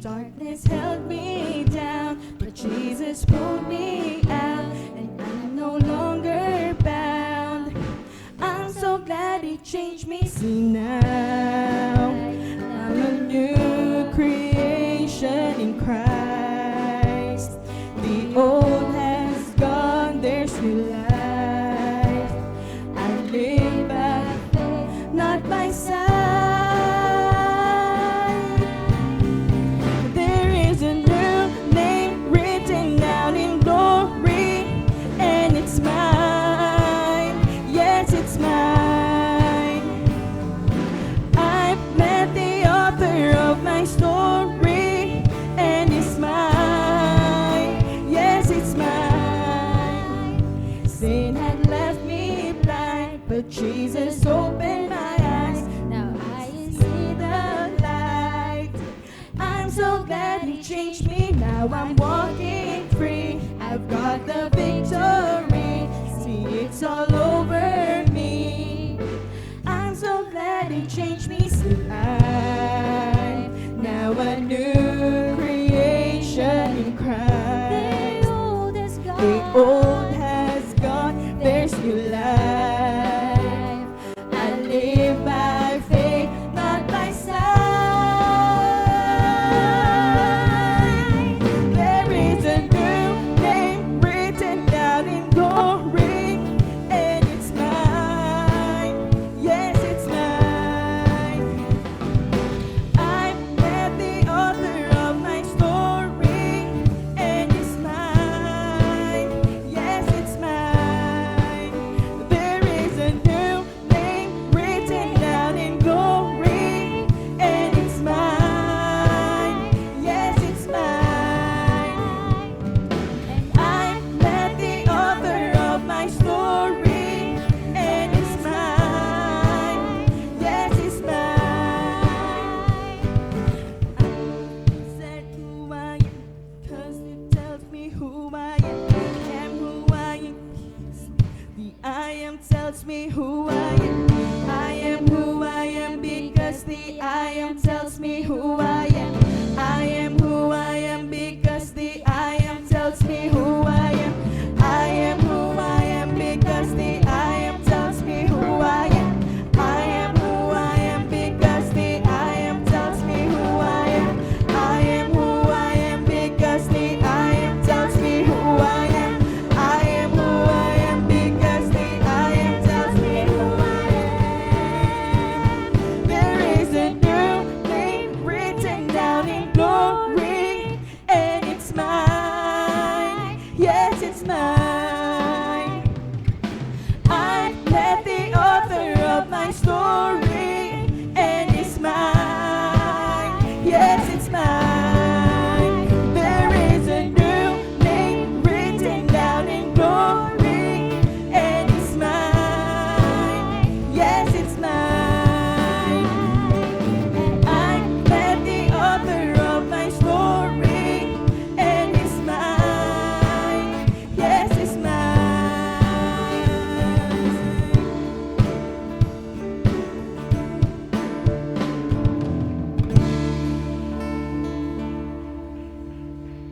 Darkness held me down, but Jesus pulled me out, and I'm no longer bound. I'm so glad He changed me. See now, I'm a new creation in Christ. The old has gone, there's new life. I live by faith, not by sight. There is a new name written out in glory, and it's mine. Yes, it's mine. I've met the author of my story, and it's mine. Yes, it's mine. Sin had left me blind, but Jesus opened my eyes. Now I see the light. I'm so glad He changed me. Now I'm walking free. I've got the victory. See, it's all over me. I'm so glad He changed me.